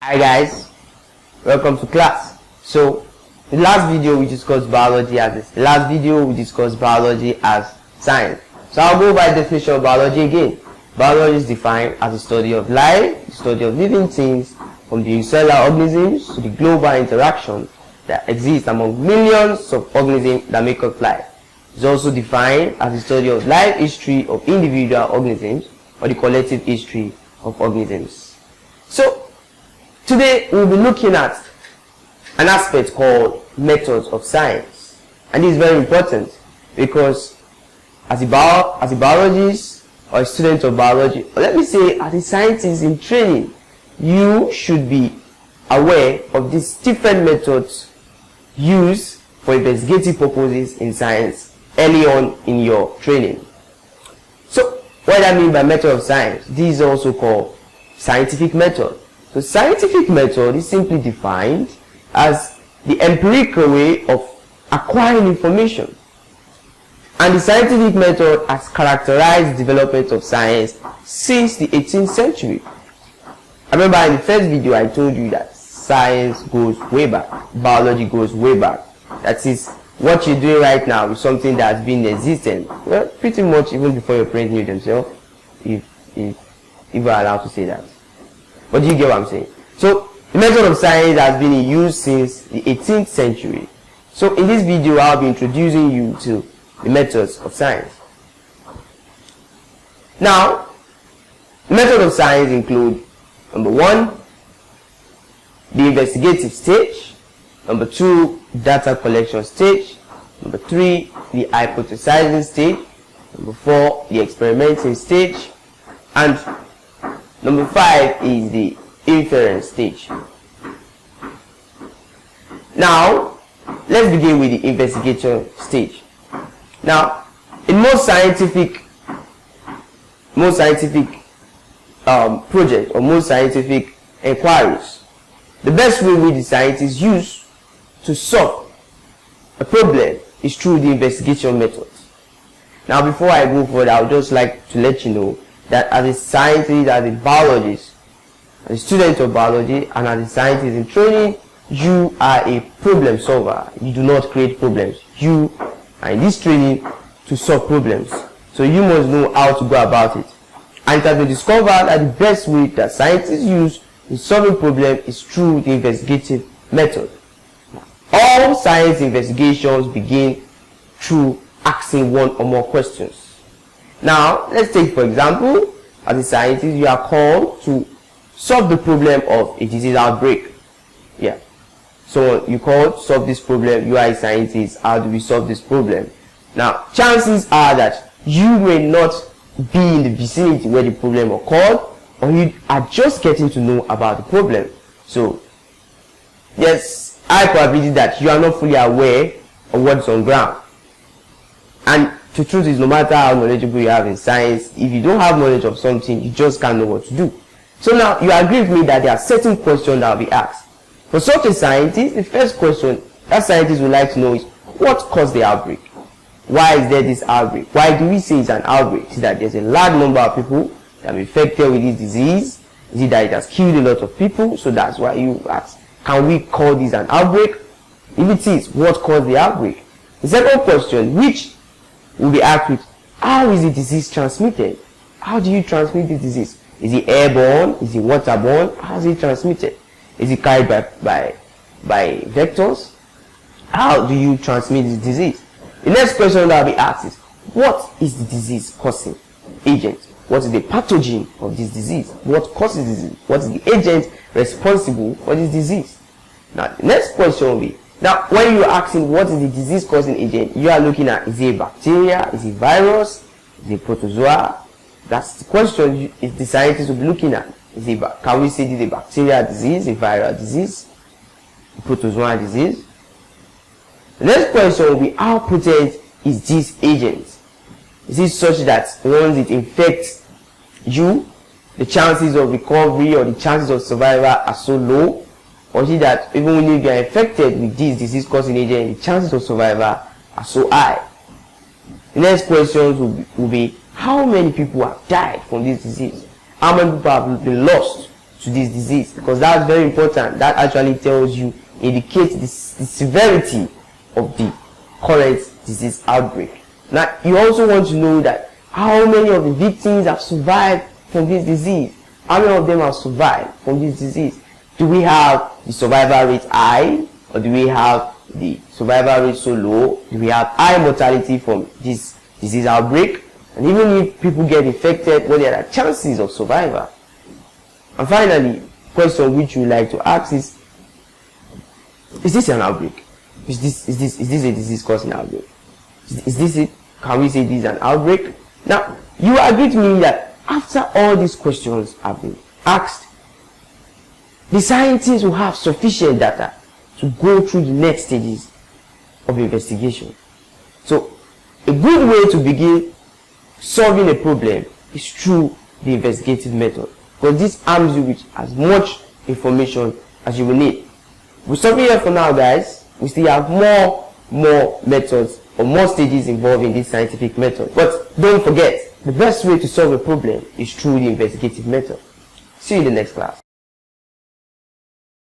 Hi guys, welcome to class. So, in the last video we discussed biology as science. So I'll go by the definition of biology again. Biology is defined as the study of life, the study of living things, from the unicellular organisms to the global interaction that exists among millions of organisms that make up life. It's also defined as the study of life history of individual organisms or the collective history of organisms. So, today we'll be looking at an aspect called methods of science, and this is very important because as a biologist or a student of biology, or let me say as a scientist in training, you should be aware of these different methods used for investigative purposes in science early on in your training. So what do I mean by method of science? This is also called scientific method. So scientific method is simply defined as the empirical way of acquiring information. And the scientific method has characterized the development of science since the 18th century. I remember in the first video I told you that science goes way back, biology goes way back. That is, what you're doing right now is something that has been existent, well, pretty much even before your parents knew themselves, if we're allowed to say that. But do you get what I'm saying? So, the method of science has been in use since the 18th century. So, in this video, I'll be introducing you to the methods of science. Now, the method of science include, number 1, the investigative stage, number 2, data collection stage, number 3, the hypothesizing stage, number 4, the experimenting stage, and number 5 is the inference stage. Now, let's begin with the investigation stage. Now, in most scientific projects or most scientific inquiries, the best way the scientists use to solve a problem is through the investigation methods. Now, before I go further, I would just like to let you know that as a scientist, as a biologist, as a student of biology, and as a scientist in training, you are a problem solver. You do not create problems. You are in this training to solve problems. So you must know how to go about it. And it has been discovered that the best way that scientists use in solving problems is through the investigative method. All science investigations begin through asking one or more questions. Now, let's take for example, as a scientist, you are called to solve the problem of a disease outbreak. Yeah. So you called to solve this problem, you are a scientist, how do we solve this problem? Now, chances are that you may not be in the vicinity where the problem occurred, or you are just getting to know about the problem. So, yes, high probability that you are not fully aware of what's on ground. And the truth is, no matter how knowledgeable you have in science, if you don't have knowledge of something, you just can't know what to do. So now, you agree with me that there are certain questions that will be asked. For such a scientist, the first question that scientists would like to know is, what caused the outbreak? Why is there this outbreak? Why do we say it's an outbreak? Is it that there's a large number of people that are infected with this disease? Is it that it has killed a lot of people? So that's why you ask, can we call this an outbreak? If it is, what caused the outbreak? The second question, which will be asked with, how is the disease transmitted? How do you transmit the disease? Is it airborne? Is it waterborne? How is it transmitted? Is it carried by vectors? How do you transmit the disease? The next question that will be asked is, what is the disease causing agent? What is the pathogen of this disease? What causes disease? What is the agent responsible for this disease? Now, the next question will be, now when you are asking what is the disease causing agent, you are looking at, is it a bacteria? Is it a virus? Is it a protozoa? That's the question the scientists will be looking at. Can we say this is a bacterial disease, a viral disease, a protozoa disease? The next question will be, how potent is this agent? Is it such that once it infects you, the chances of recovery or the chances of survival are so low? Or is it that even when you are infected with this disease-causing agent, the chances of survival are so high? The next questions will be, how many people have died from this disease? How many people have been lost to this disease, because that's very important. That actually tells you, indicates the severity of the current disease outbreak. Now, you also want to know that how many of the victims have survived from this disease. How many of them have survived from this disease? Do we have the survival rate high, or do we have the survival rate so low? Do we have high mortality from this disease outbreak? And even if people get infected, what are the chances of survival? And finally, question which we like to ask is this an outbreak? Is this a disease causing outbreak? Is this it? Can we say this is an outbreak? Now, you agree with me that after all these questions have been asked, the scientists will have sufficient data to go through the next stages of investigation. So, a good way to begin solving a problem is through the investigative method, because this arms you with as much information as you will need. We'll stop here for now, guys. We still have more methods or more stages involved in this scientific method. But don't forget, the best way to solve a problem is through the investigative method. See you in the next class.